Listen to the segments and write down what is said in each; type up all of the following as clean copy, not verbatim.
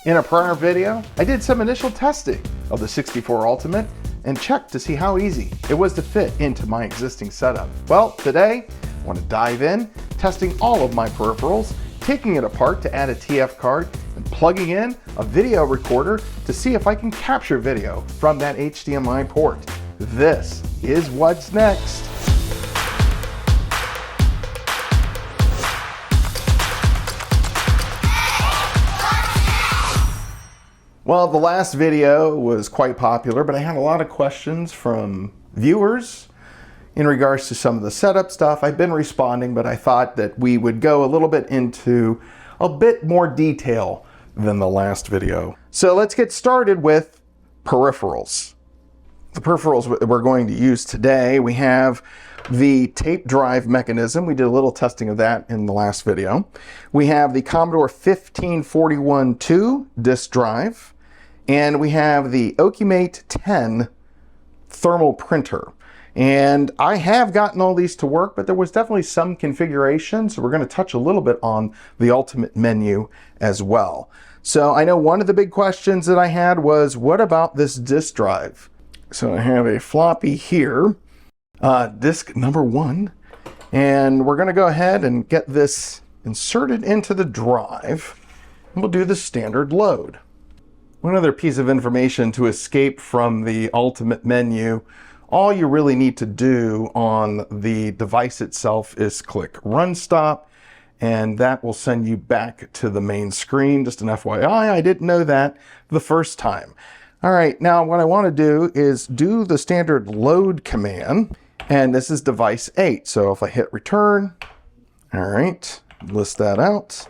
In a prior video, I did some initial testing of the 64 Ultimate and checked to see how easy it was to fit into my existing setup. Well, today, I want to dive in, testing all of my peripherals, taking it apart to add a TF card, and plugging in a video recorder to see if I can capture video from that HDMI port. This is what's next. Well, the last video was quite popular, but I had a lot of questions from viewers in regards to some of the setup stuff. I've been responding, but I thought that we would go a little bit into a bit more detail than the last video. So let's get started with peripherals. The peripherals we're going to use today, we have the tape drive mechanism. We did a little testing of that in the last video. We have the Commodore 1541-2 disk drive. And we have the OKIMATE 10 thermal printer. And I have gotten all these to work, but there was definitely some configuration. So we're going to touch a little bit on the Ultimate menu as well. So I know one of the big questions that I had was, what about this disk drive? So I have a floppy here, disk number 1. And we're going to go ahead and get this inserted into the drive. And we'll do the standard load. One other piece of information to escape from the Ultimate menu, all you really need to do on the device itself is click Run Stop, and that will send you back to the main screen. Just an FYI, I didn't know that the first time. All right, now what I want to do is do the standard load command, and this is device 8. So if I hit return, all right, list that out.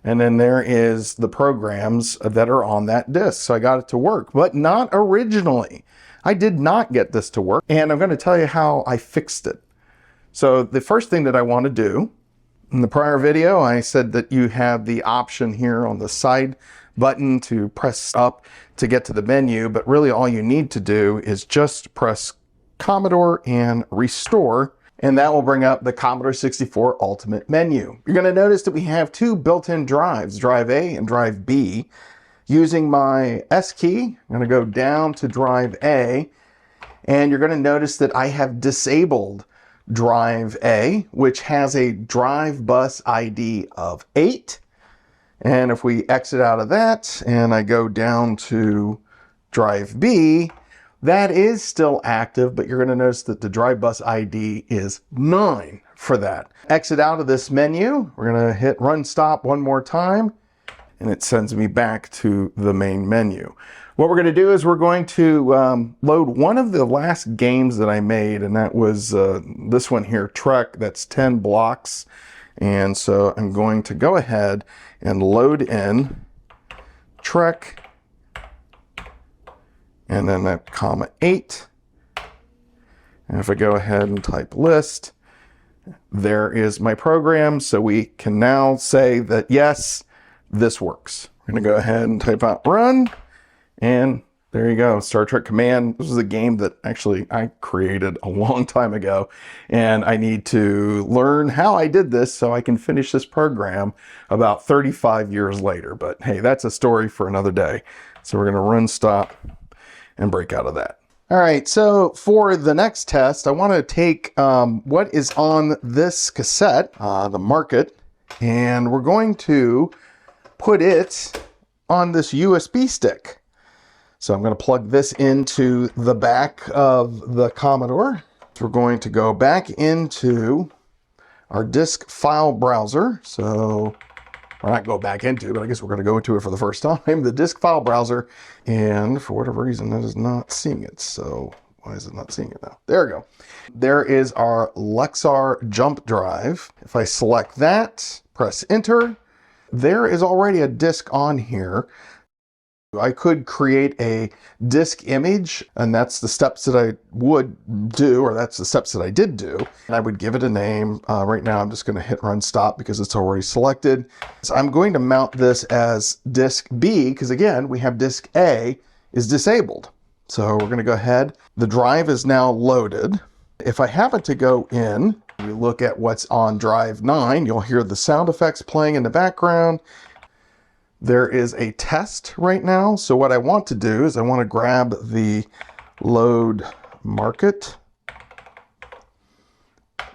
And then there is the programs that are on that disk. So I got it to work, but not originally. I did not get this to work, and I'm going to tell you how I fixed it. So the first thing that I want to do, in the prior video, I said that you have the option here on the side button to press up to get to the menu, but really all you need to do is just press Commodore and restore, and that will bring up the Commodore 64 Ultimate menu. You're going to notice that we have two built-in drives, drive A and drive B. Using my S key, I'm going to go down to drive A, and you're going to notice that I have disabled drive A, which has a drive bus ID of 8. And if we exit out of that and I go down to drive B, that is still active, but you're going to notice that the drive bus ID is 9 for that. Exit out of this menu. We're going to hit Run Stop one more time, and it sends me back to the main menu. What we're going to do is we're going to load one of the last games that I made, and that was this one here, Trek. That's 10 blocks. And so I'm going to go ahead and load in Trek, and then that (8). And if I go ahead and type list, there is my program. So we can now say that, yes, this works. We're going to go ahead and type out run, and there you go, Star Trek Command. This is a game that actually I created a long time ago, and I need to learn how I did this so I can finish this program about 35 years later. But hey, that's a story for another day. So we're going to run stop and break out of that. All right, so for the next test, I want to take what is on this cassette, the market, and we're going to put it on this USB stick. So I'm going to plug this into the back of the Commodore. So we're going to go back into our disk file browser. So we're not go back into, but I guess we're going to go into it for the first time, the disk file browser. And for whatever reason, that is not seeing it. So why is it not seeing it now? There we go. There is our Lexar jump drive. If I select that, press enter, there is already a disk on here. I could create a disk image, and that's the steps that I would do, or that's the steps that I did do. And I would give it a name. Right now I'm just going to hit run stop because it's already selected. So I'm going to mount this as disk B because, again, we have disk A is disabled. So we're going to go ahead. The drive is now loaded. If I happen to go in, you look at what's on drive 9, you'll hear the sound effects playing in the background. There is a test right now. So what I want to do is I want to grab the load market.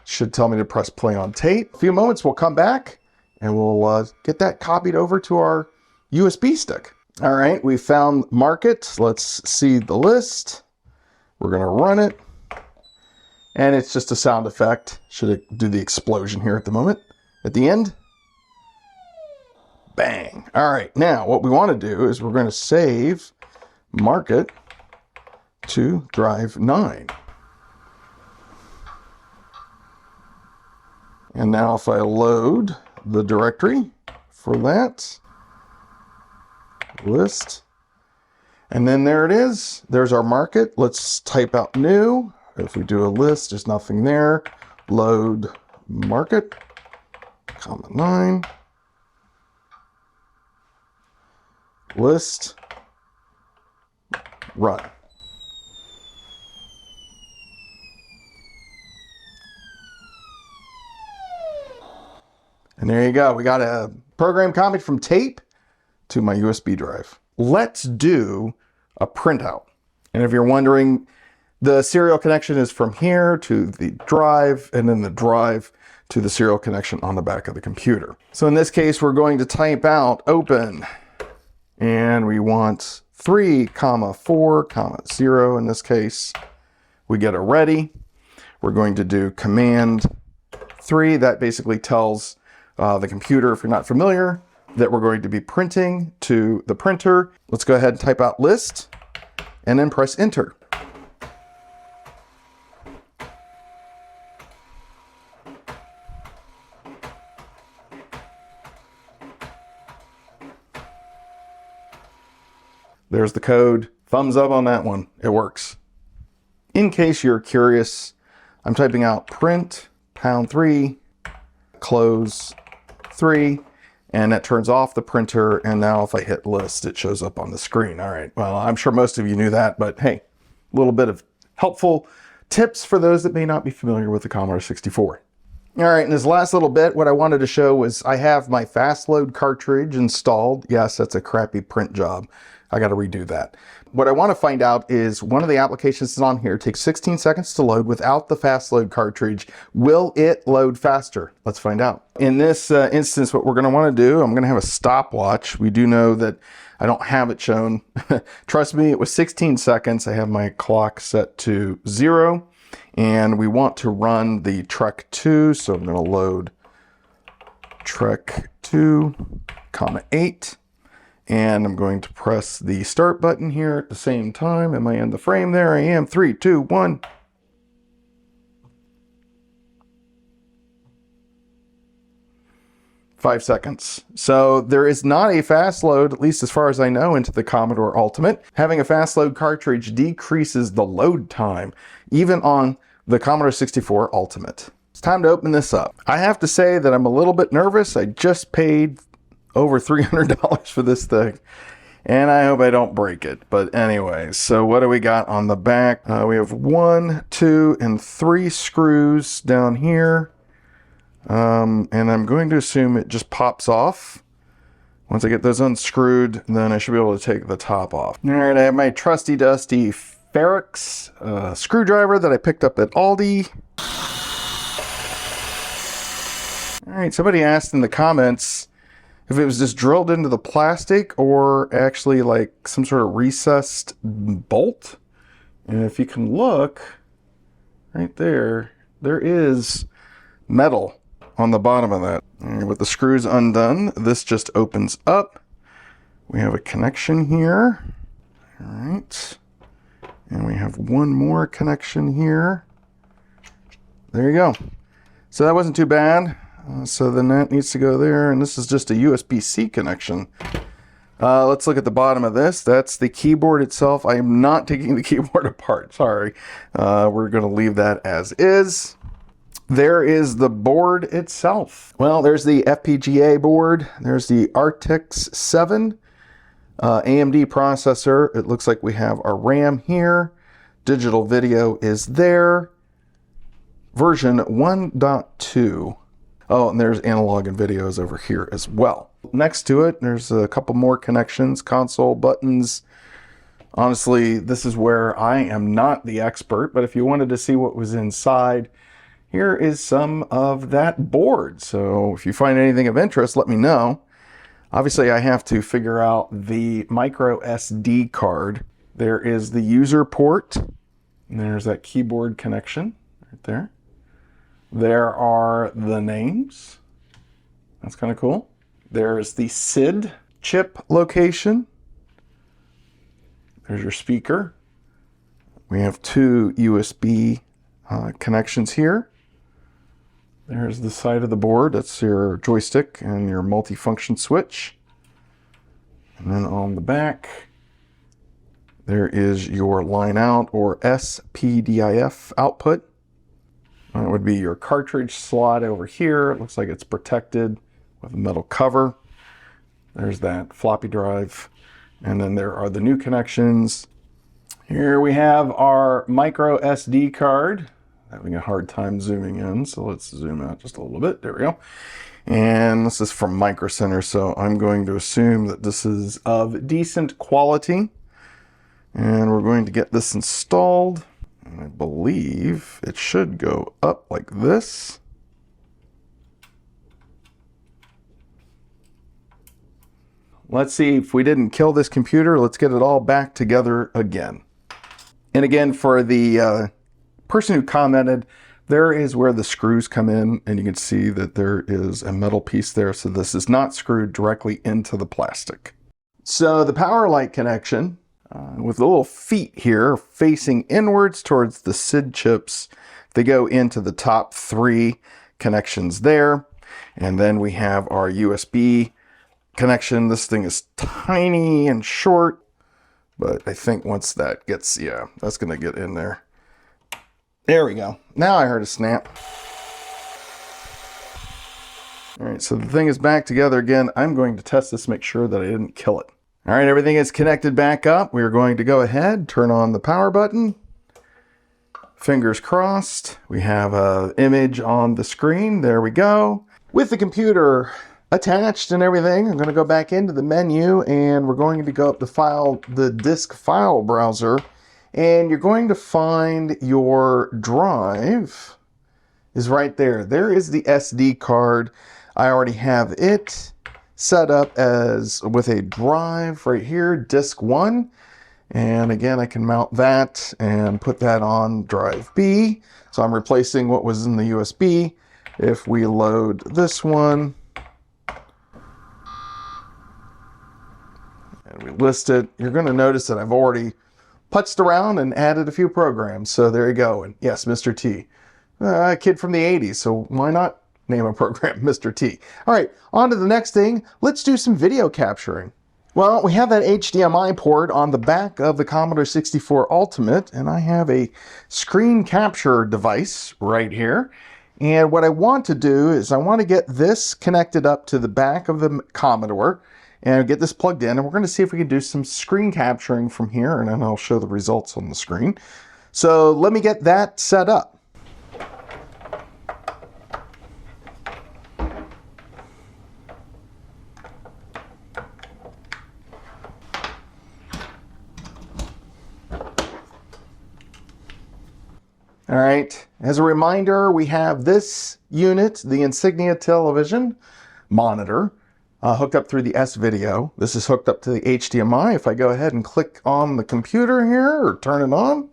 Should tell me to press play on tape. A few moments, we'll come back and we'll get that copied over to our USB stick. All right, we found market. Let's see the list. We're gonna run it. And it's just a sound effect. Should it do the explosion here at the moment? At the end? Bang. All right, now what we want to do is we're going to save market to drive 9. And now if I load the directory for that, list, and then there it is. There's our market. Let's type out new. If we do a list, there's nothing there. Load market, comma 9. List, run. And there you go. We got a program copied from tape to my USB drive. Let's do a printout. And if you're wondering, the serial connection is from here to the drive, and then the drive to the serial connection on the back of the computer. So in this case, we're going to type out open. And we want 3, 4, 0 in this case. We get a ready. We're going to do command 3. That basically tells the computer, if you're not familiar, that we're going to be printing to the printer. Let's go ahead and type out list and then press enter. There's the code. Thumbs up on that one. It works. In case you're curious, I'm typing out print #3 close 3, and that turns off the printer. And now if I hit list, it shows up on the screen. All right. Well, I'm sure most of you knew that, but hey, a little bit of helpful tips for those that may not be familiar with the Commodore 64. All right, in this last little bit, what I wanted to show was I have my FastLoad cartridge installed. Yes, that's a crappy print job. I got to redo that. What I want to find out is one of the applications that's on here takes 16 seconds to load without the FastLoad cartridge. Will it load faster? Let's find out. In this instance, what we're going to want to do, I'm going to have a stopwatch. We do know that I don't have it shown. Trust me, it was 16 seconds. I have my clock set to 0. And we want to run the Trek 2, so I'm going to load Trek 2, 8, and I'm going to press the start button here at the same time. Am I in the frame? There I am. 3, 2, 1. Five seconds. So there is not a fast load, at least as far as I know, into the Commodore Ultimate. Having a fast load cartridge decreases the load time, even on the Commodore 64 Ultimate. It's time to open this up. I have to say that I'm a little bit nervous. I just paid over $300 for this thing, and I hope I don't break it. But anyways, so what do we got on the back? We have 1, 2, and 3 screws down here. And I'm going to assume it just pops off. Once I get those unscrewed, then I should be able to take the top off. All right, I have my trusty dusty Ferrix screwdriver that I picked up at Aldi. All right, somebody asked in the comments if it was just drilled into the plastic or actually like some sort of recessed bolt. And if you can look right there, there is metal on the bottom of that. And with the screws undone, this just opens up. We have a connection here. All right. And we have one more connection here. There you go. So that wasn't too bad. So then that needs to go there. And this is just a USB-C connection. Let's look at the bottom of this. That's the keyboard itself. I am not taking the keyboard apart. Sorry. We're going to leave that as is. There is the board itself. Well, there's the FPGA board. There's the RTX 7 AMD processor. It looks like we have our RAM here. Digital video is there. Version 1.2. Oh, and there's analog and videos over here as well. Next to it, there's a couple more connections, console buttons. Honestly, this is where I am not the expert, but if you wanted to see what was inside, here is some of that board. So if you find anything of interest, let me know. Obviously, I have to figure out the microSD card. There is the user port, and there's that keyboard connection right there. There are the names. That's kind of cool. There's the SID chip location. There's your speaker. We have two USB connections here. There's the side of the board. That's your joystick and your multifunction switch. And then on the back, there is your line out or SPDIF output. That would be your cartridge slot over here. It looks like it's protected with a metal cover. There's that floppy drive. And then there are the new connections. Here we have our micro SD card. Having a hard time zooming in, so let's zoom out just a little bit. There we go. And this is from Micro Center, so I'm going to assume that this is of decent quality. And we're going to get this installed. And I believe it should go up like this. Let's see if we didn't kill this computer. Let's get it all back together again. And again, for the person who commented, there is where the screws come in, and you can see that there is a metal piece there. So this is not screwed directly into the plastic. So the power light connection with the little feet here facing inwards towards the SID chips, they go into the top three connections there. And then we have our USB connection. This thing is tiny and short, but I think once that gets, yeah, that's going to get in there. There we go. Now I heard a snap. All right, so the thing is back together again. I'm going to test this, make sure that I didn't kill it. All right, everything is connected back up. We're going to go ahead, turn on the power button. Fingers crossed. We have an image on the screen. There we go. With the computer attached and everything, I'm going to go back into the menu, and we're going to go up to the disk file browser, and you're going to find your drive is right there. There is the SD card. I already have it set up as with a drive right here, disk 1. And again, I can mount that and put that on drive B. So I'm replacing what was in the USB. If we load this one, and we list it, you're going to notice that I've already putzed around and added a few programs. So there you go. And yes, Mr. T. A kid from the 80s, so why not name a program Mr. T? All right, on to the next thing. Let's do some video capturing. Well, we have that HDMI port on the back of the Commodore 64 Ultimate, and I have a screen capture device right here. And what I want to do is I want to get this connected up to the back of the Commodore and get this plugged in, and we're going to see if we can do some screen capturing from here, and then I'll show the results on the screen. So let me get that set up. All right, as a reminder, we have this unit, the Insignia television monitor, hooked up through the S-Video. This is hooked up to the HDMI. If I go ahead and click on the computer here or turn it on,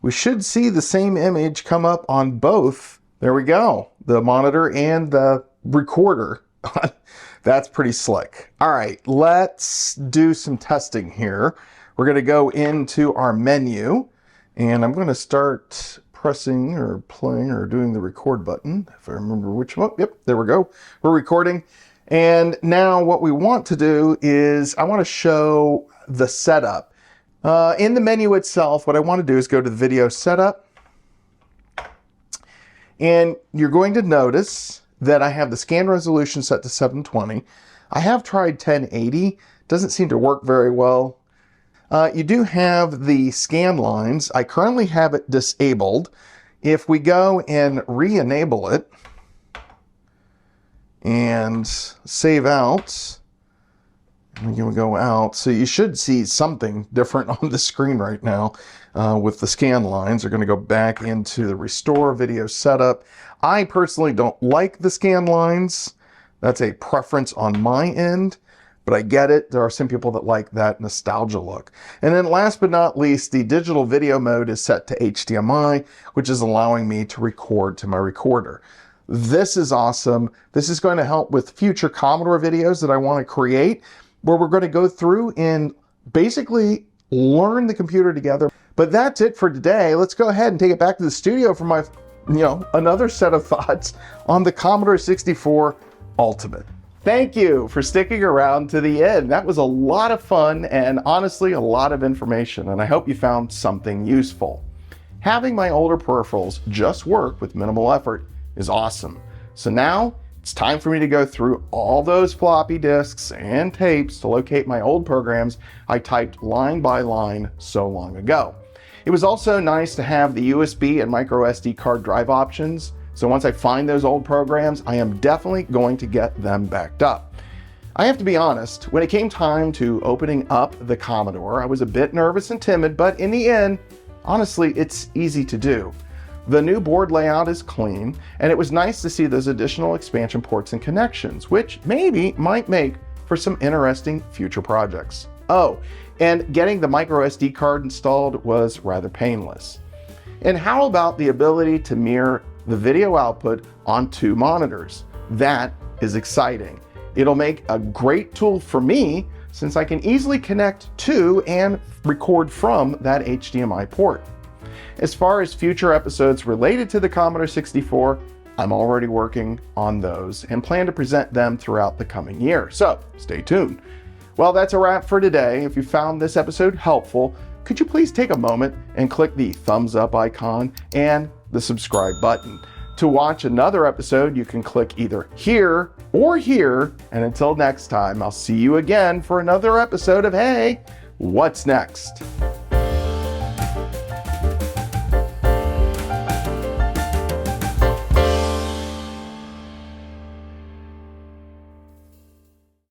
we should see the same image come up on both. There we go, the monitor and the recorder. That's pretty slick. All right, let's do some testing here. We're going to go into our menu, and I'm going to start pressing or playing or doing the record button, if I remember which one. Yep, there we go. We're recording. And now what we want to do is I want to show the setup. In the menu itself, what I want to do is go to the video setup. And you're going to notice that I have the scan resolution set to 720. I have tried 1080. Doesn't seem to work very well. You do have the scan lines. I currently have it disabled. If we go and re-enable it, and save out. I'm going to go out. So you should see something different on the screen right now with the scan lines. They're going to go back into the restore video setup. I personally don't like the scan lines. That's a preference on my end, but I get it. There are some people that like that nostalgia look. And then last but not least, the digital video mode is set to HDMI, which is allowing me to record to my recorder. This is awesome. This is going to help with future Commodore videos that I want to create, where we're going to go through and basically learn the computer together. But that's it for today. Let's go ahead and take it back to the studio for my, another set of thoughts on the Commodore 64 Ultimate. Thank you for sticking around to the end. That was a lot of fun and honestly a lot of information, and I hope you found something useful. Having my older peripherals just work with minimal effort is awesome. So now it's time for me to go through all those floppy disks and tapes to locate my old programs I typed line by line so long ago. It was also nice to have the USB and microSD card drive options, so once I find those old programs, I am definitely going to get them backed up. I have to be honest, when it came time to opening up the Commodore, I was a bit nervous and timid, but in the end, honestly, it's easy to do. The new board layout is clean, and it was nice to see those additional expansion ports and connections, which maybe might make for some interesting future projects. Oh, and getting the microSD card installed was rather painless. And how about the ability to mirror the video output on 2 monitors? That is exciting. It'll make a great tool for me since I can easily connect to and record from that HDMI port. As far as future episodes related to the Commodore 64, I'm already working on those and plan to present them throughout the coming year, so stay tuned. Well, that's a wrap for today. If you found this episode helpful, could you please take a moment and click the thumbs up icon and the subscribe button. To watch another episode, you can click either here or here. And until next time, I'll see you again for another episode of Hey, What's Next?